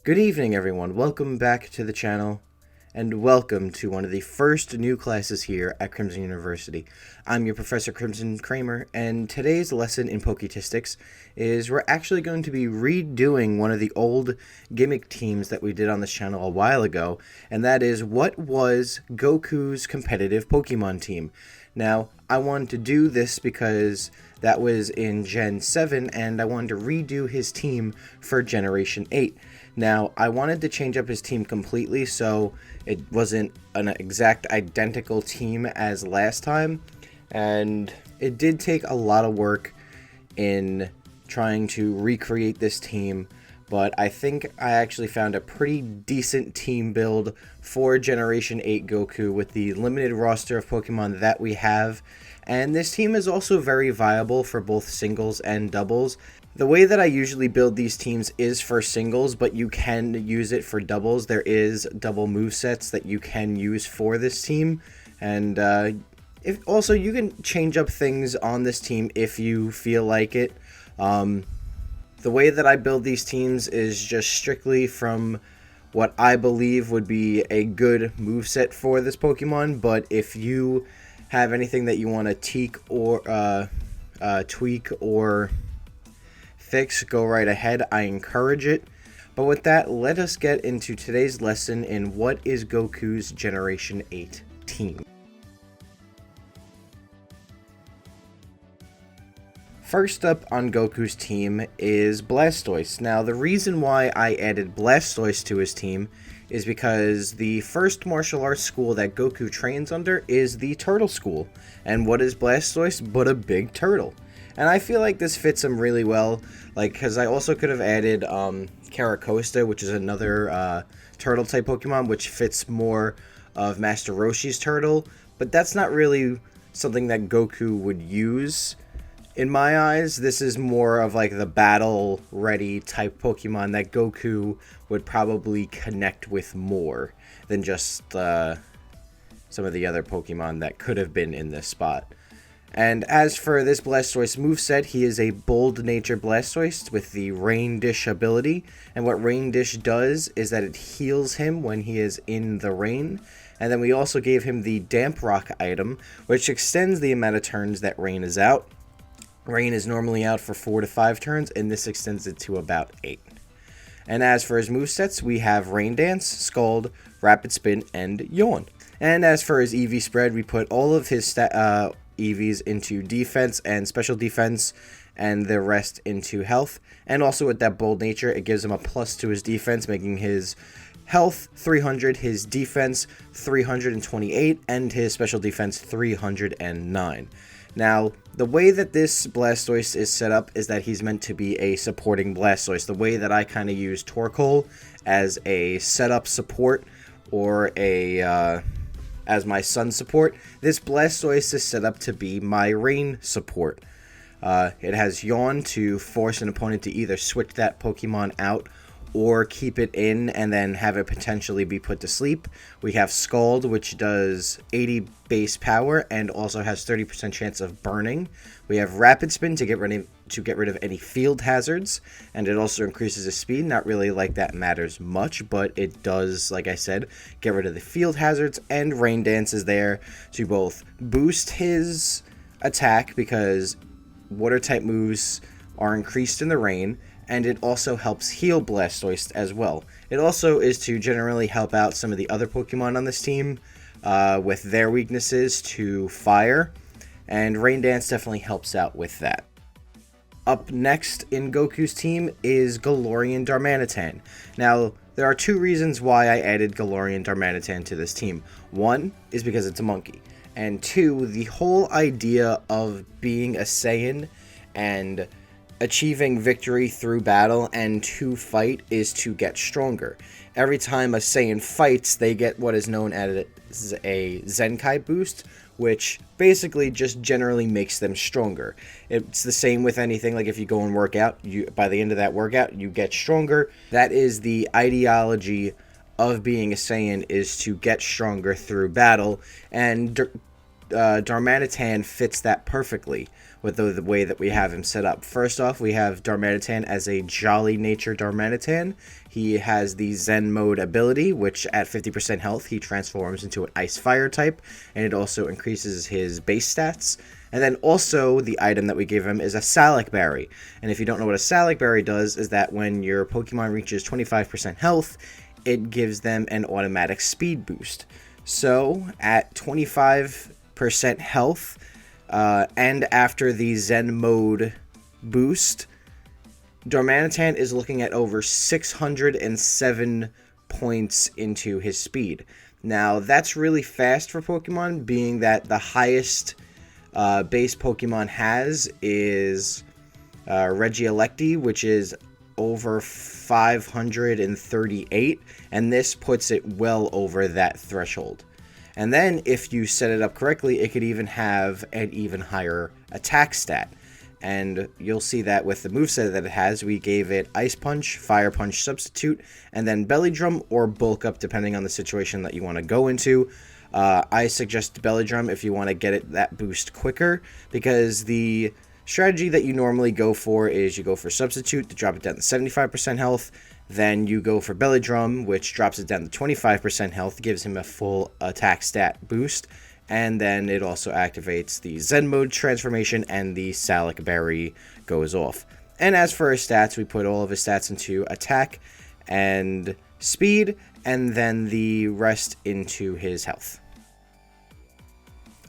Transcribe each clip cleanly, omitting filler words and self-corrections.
Good evening, everyone. Welcome back to the channel, and welcome to one of the first new classes here at Krimson University. I'm your Professor KrimsonKreamer, and today's lesson in Poketistics is we're actually going to be redoing one of the old gimmick teams that we did on this channel a while ago, and that is what was Goku's competitive Pokemon team. Now, I wanted to do this because that was in Gen 7, and I wanted to redo his team for Generation 8. Now, I wanted to change up his team completely so it wasn't an exact identical team as last time, and it did take a lot of work in trying to recreate this team, but I think I actually found a pretty decent team build for Generation 8 Goku with the limited roster of Pokemon that we have, and this team is also very viable for both singles and doubles. The way that I usually build these teams is for singles, but you can use it for doubles. There is double movesets that you can use for this team, and also you can change up things on this team if you feel like it. The way that I build these teams is just strictly from what I believe would be a good moveset for this Pokemon, but if you have anything that you want to tweak or fix, go right ahead. I encourage it. But with that, let us get into today's lesson in what is Goku's Generation 8 team. First up on Goku's team is Blastoise. Now, the reason why I added Blastoise to his team is because the first martial arts school that Goku trains under is the Turtle School. And what is Blastoise but a big turtle? And I feel like this fits him really well, because I also could have added Caracosta, which is another turtle-type Pokemon, which fits more of Master Roshi's turtle, but that's not really something that Goku would use. In my eyes, this is more of like the battle-ready type Pokemon that Goku would probably connect with more than just some of the other Pokemon that could have been in this spot. And as for this Blastoise moveset, he is a Bold Nature Blastoise with the Rain Dish ability. And what Rain Dish does is that it heals him when he is in the rain. And then we also gave him the Damp Rock item, which extends the amount of turns that Rain is out. Rain is normally out for 4 to 5 turns, and this extends it to about 8. And as for his movesets, we have Rain Dance, Scald, Rapid Spin, and Yawn. And as for his EV spread, we put all of his EVs into defense and special defense, and the rest into health. And also with that Bold Nature, it gives him a plus to his defense, making his health 300, his defense 328, and his special defense 309. Now, the way that this Blastoise is set up is that he's meant to be a supporting Blastoise. The way that I kind of use Torkoal as a setup support or as my sun support, this Blastoise is set up to be my rain support. It has Yawn to force an opponent to either switch that Pokemon out or keep it in and then have it potentially be put to sleep. We have Scald, which does 80 base power and also has 30% chance of burning. We have Rapid Spin to get rid of any field hazards, and it also increases his speed. Not really like that matters much, but it does, like I said, get rid of the field hazards. And Rain Dance is there to both boost his attack because water type moves are increased in the rain, and it also helps heal Blastoise as well. It also is to generally help out some of the other Pokemon on this team with their weaknesses to fire, and Rain Dance definitely helps out with that. Up next in Goku's team is Galarian Darmanitan. Now, there are 2 reasons why I added Galarian Darmanitan to this team. 1 is because it's a monkey, and 2, the whole idea of being a Saiyan and achieving victory through battle and to fight is to get stronger. Every time a Saiyan fights, they get what is known as a Zenkai boost, which basically just generally makes them stronger. It's the same with anything, like if you go and work out, by the end of that workout, you get stronger. That is the ideology of being a Saiyan, is to get stronger through battle, and Darmanitan fits that perfectly with the way that we have him set up. First off, we have Darmanitan as a Jolly Nature Darmanitan. He has the Zen Mode ability, which at 50% health, he transforms into an Ice Fire type, and it also increases his base stats. And then also, the item that we give him is a Salac Berry. And if you don't know what a Salac Berry does, is that when your Pokemon reaches 25% health, it gives them an automatic speed boost. So, at 25% health, and after the Zen Mode boost, Darmanitan is looking at over 607 points into his speed. Now, that's really fast for Pokemon, being that the highest base Pokemon has is Regieleki, which is over 538, and this puts it well over that threshold. And then, if you set it up correctly, it could even have an even higher attack stat. And you'll see that with the moveset that it has, we gave it Ice Punch, Fire Punch Substitute, and then Belly Drum or Bulk Up, depending on the situation that you want to go into. I suggest Belly Drum if you want to get it that boost quicker, because the strategy that you normally go for is you go for Substitute to drop it down to 75% health, then you go for Belly Drum, which drops it down to 25% health, gives him a full attack stat boost, and then it also activates the Zen Mode transformation, and the Salac Berry goes off. And as for his stats, we put all of his stats into attack and speed, and then the rest into his health.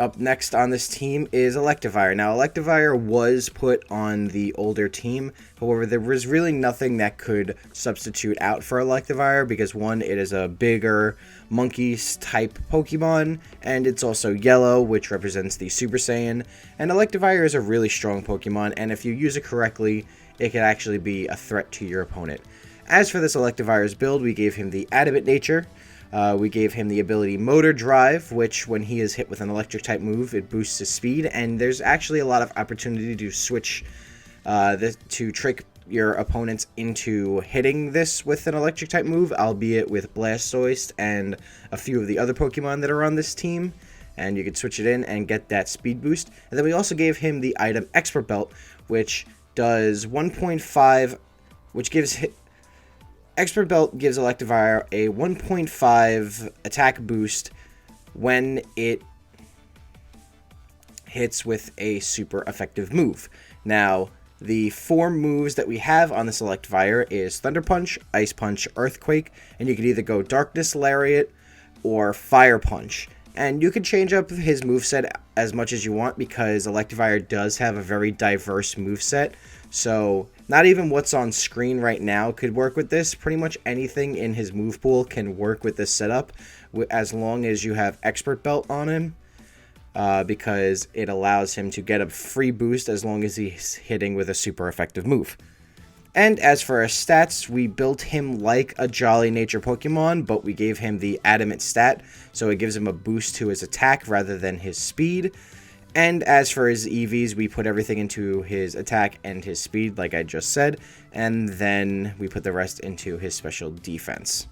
Up next on this team is Electivire. Now, Electivire was put on the older team. However, there was really nothing that could substitute out for Electivire because, one, it is a bigger monkey-type Pokemon, and it's also yellow, which represents the Super Saiyan. And Electivire is a really strong Pokemon, and if you use it correctly, it can actually be a threat to your opponent. As for this Electivire's build, we gave him the Adament Nature. We gave him the ability Motor Drive, which when he is hit with an electric type move, it boosts his speed, and there's actually a lot of opportunity to switch to trick your opponents into hitting this with an electric type move, albeit with Blastoise and a few of the other Pokemon that are on this team, and you can switch it in and get that speed boost. And then we also gave him the item Expert Belt, which does 1.5, which gives Expert Belt gives Electivire a 1.5 attack boost when it hits with a super effective move. Now, the 4 moves that we have on this Electivire is Thunder Punch, Ice Punch, Earthquake, and you can either go Darkness Lariat or Fire Punch. And you can change up his moveset as much as you want because Electivire does have a very diverse moveset. So, not even what's on screen right now could work with this. Pretty much anything in his move pool can work with this setup as long as you have Expert Belt on him. Because it allows him to get a free boost as long as he's hitting with a super effective move. And as for his stats, we built him like a Jolly Nature Pokemon, but we gave him the Adament stat, so it gives him a boost to his attack rather than his speed. And as for his EVs, we put everything into his attack and his speed, like I just said, and then we put the rest into his special defense.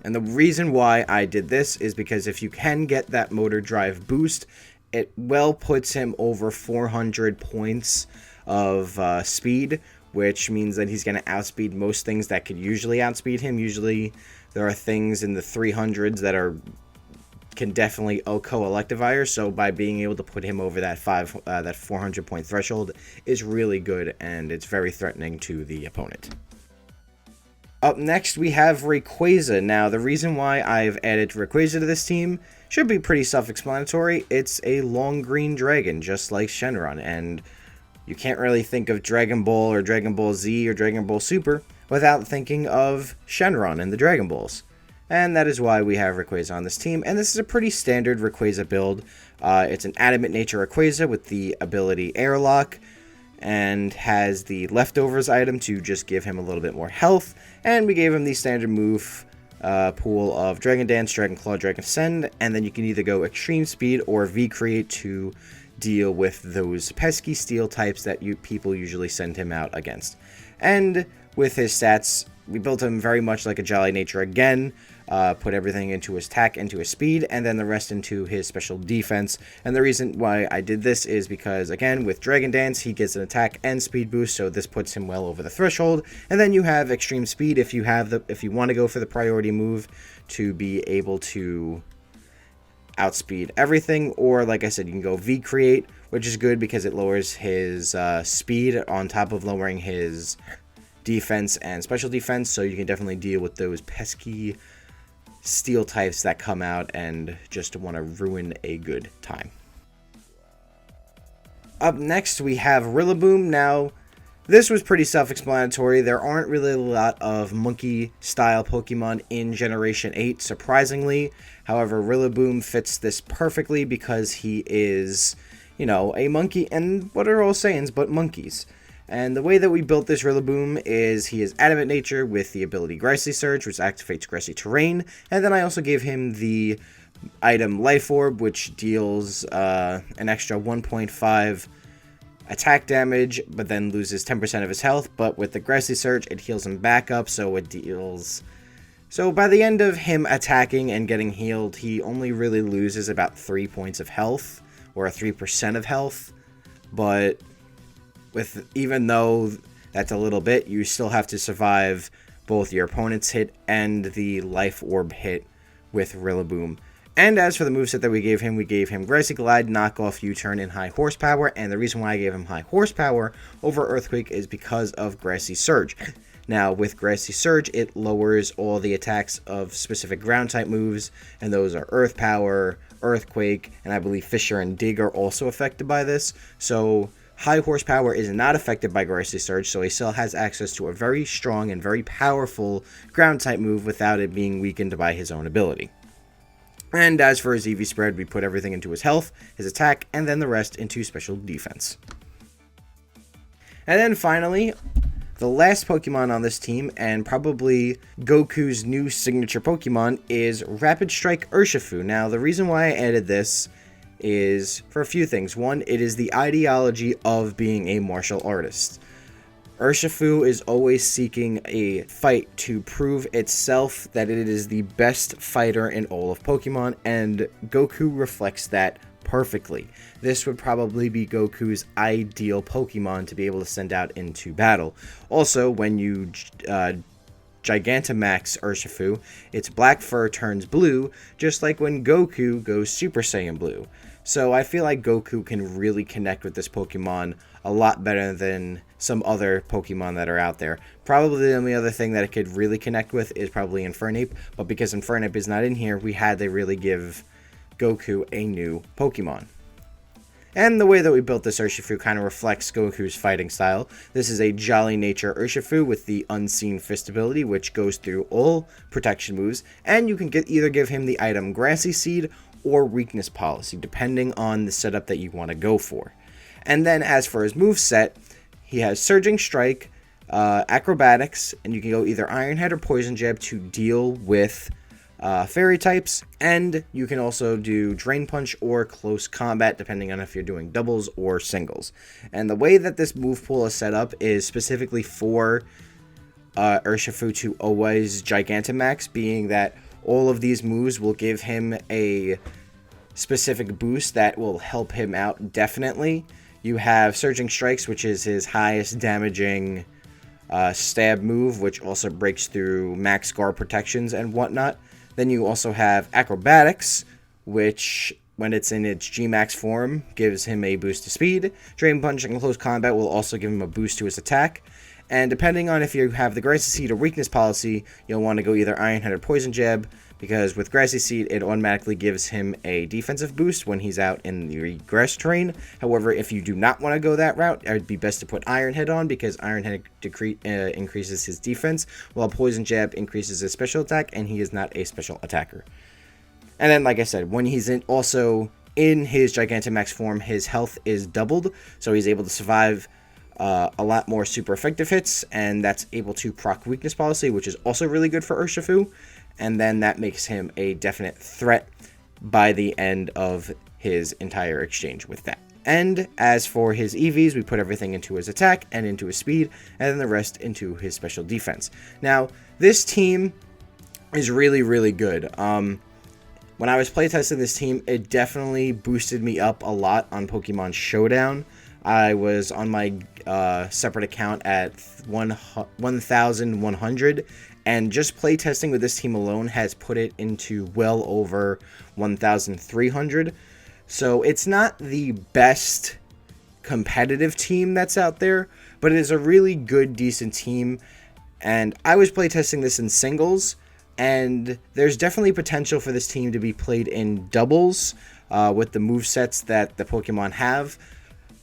And the reason why I did this is because if you can get that Motor Drive boost, it well puts him over 400 points of speed, which means that he's going to outspeed most things that could usually outspeed him. Usually there are things in the 300s that can definitely OHKO Electivire, so by being able to put him over that 400 point threshold is really good, and it's very threatening to the opponent. Up next, we have Rayquaza. Now, the reason why I've added Rayquaza to this team should be pretty self-explanatory. It's a long green dragon, just like Shenron, and you can't really think of Dragon Ball or Dragon Ball Z or Dragon Ball Super without thinking of Shenron and the Dragon Balls. And that is why we have Rayquaza on this team, and this is a pretty standard Rayquaza build. It's an Adamant Nature Rayquaza with the ability Airlock, and has the Leftovers item to just give him a little bit more health, and we gave him the standard move pool of Dragon Dance, Dragon Claw, Dragon Ascend, and then you can either go Extreme Speed or V-Create to deal with those pesky steel types that people usually send him out against. And with his stats, we built him very much like a Jolly Nature again. put everything into his attack, into his speed, and then the rest into his special defense. And the reason why I did this is because, again, with Dragon Dance, he gets an attack and speed boost, so this puts him well over the threshold. And then you have Extreme Speed if you want to go for the priority move to be able to outspeed everything, or like I said, you can go V Create, which is good because it lowers his speed on top of lowering his defense and special defense, so you can definitely deal with those pesky steel types that come out and just want to ruin a good time. Up next we have Rillaboom. Now this was pretty self-explanatory. There aren't really a lot of monkey style Pokemon in Generation 8, surprisingly. However, Rillaboom fits this perfectly because he is, you know, a monkey, and what are all sayings but monkeys. And the way that we built this Rillaboom is he is Adamant Nature with the ability Grassy Surge, which activates Grassy Terrain. And then I also gave him the item Life Orb, which deals an extra 1.5 attack damage, but then loses 10% of his health. But with the Grassy Surge, it heals him back up, so it deals... So by the end of him attacking and getting healed, he only really loses about 3 points of health, or 3% of health. But even though that's a little bit, you still have to survive both your opponent's hit and the Life Orb hit with Rillaboom. And as for the moveset that we gave him Grassy Glide, Knockoff, U-Turn, and High Horsepower. And the reason why I gave him High Horsepower over Earthquake is because of Grassy Surge. Now, with Grassy Surge, it lowers all the attacks of specific ground-type moves, and those are Earth Power, Earthquake, and I believe Fissure and Dig are also affected by this. So High Horsepower is not affected by Grassy Surge, so he still has access to a very strong and very powerful ground-type move without it being weakened by his own ability. And as for his EV spread, we put everything into his health, his attack, and then the rest into special defense. And then finally, the last Pokemon on this team, and probably Goku's new signature Pokemon, is Rapid Strike Urshifu. Now, the reason why I added this is for a few things. One, it is the ideology of being a martial artist. Urshifu is always seeking a fight to prove itself that it is the best fighter in all of Pokemon, and Goku reflects that perfectly. This would probably be Goku's ideal Pokemon to be able to send out into battle. Also, when you Gigantamax Urshifu, its black fur turns blue, just like when Goku goes Super Saiyan Blue. So I feel like Goku can really connect with this Pokemon a lot better than some other Pokemon that are out there. Probably the only other thing that it could really connect with is probably Infernape, but because Infernape is not in here, we had to really give Goku a new Pokemon. And the way that we built this Urshifu kind of reflects Goku's fighting style. This is a Jolly Nature Urshifu with the Unseen Fist ability, which goes through all protection moves, and you can either give him the item Grassy Seed or Weakness Policy, depending on the setup that you want to go for. And then as for his moveset, he has Surging Strike, Acrobatics, and you can go either Iron Head or Poison Jab to deal with fairy types, and you can also do Drain Punch or Close Combat depending on if you're doing doubles or singles. And the way that this move pool is set up is specifically for Urshifu to always Gigantamax, being that all of these moves will give him a specific boost that will help him out definitely. You have Surging Strikes, which is his highest damaging stab move, which also breaks through max guard protections and whatnot. Then you also have Acrobatics, which, when it's in its G-Max form, gives him a boost to speed. Drain Punch and Close Combat will also give him a boost to his attack. And depending on if you have the Grassy Seed or Weakness Policy, you'll want to go either Iron Head or Poison Jab, because with Grassy Seed, it automatically gives him a defensive boost when he's out in the grass terrain. However, if you do not want to go that route, it would be best to put Iron Head on, because Iron Head increases his defense, while Poison Jab increases his special attack, and he is not a special attacker. And then, like I said, when he's also in his Gigantamax form, his health is doubled, so he's able to survive a lot more super effective hits, and that's able to proc Weakness Policy, which is also really good for Urshifu. And then that makes him a definite threat by the end of his entire exchange with that. And as for his EVs, we put everything into his attack and into his speed, and then the rest into his special defense. Now, this team is really, really good. When I was playtesting this team, it definitely boosted me up a lot on Pokemon Showdown. I was on my separate account at 1,100, and just playtesting with this team alone has put it into well over 1,300. So it's not the best competitive team that's out there, but it is a really good, decent team. And I was playtesting this in singles, and there's definitely potential for this team to be played in doubles with the movesets that the Pokemon have.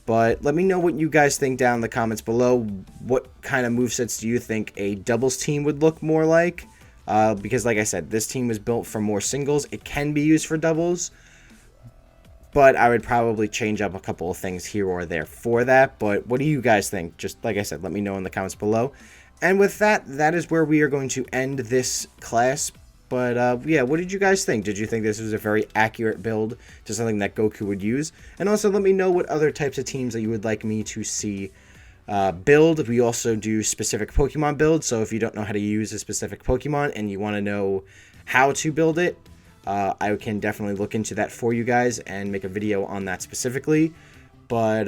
But let me know what you guys think down in the comments below. What kind of movesets do you think a doubles team would look more like? Because like I said, this team was built for more singles. It can be used for doubles, but I would probably change up a couple of things here or there for that. But what do you guys think? Just like I said, let me know in the comments below. And with that, that is where we are going to end this class. But yeah, what did you guys think? Did you think this was a very accurate build to something that Goku would use? And also let me know what other types of teams that you would like me to see build. We also do specific Pokemon builds, so if you don't know how to use a specific Pokemon and you want to know how to build it, I can definitely look into that for you guys and make a video on that specifically. But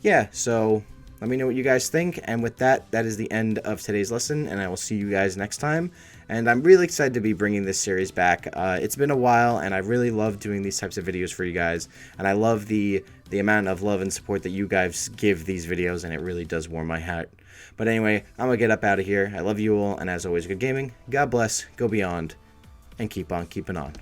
yeah, so let me know what you guys think. And with that, that is the end of today's lesson, and I will see you guys next time. And I'm really excited to be bringing this series back. It's been a while, and I really love doing these types of videos for you guys. And I love the amount of love and support that you guys give these videos, and it really does warm my heart. But anyway, I'm going to get up out of here. I love you all, and as always, good gaming. God bless, go beyond, and keep on keeping on.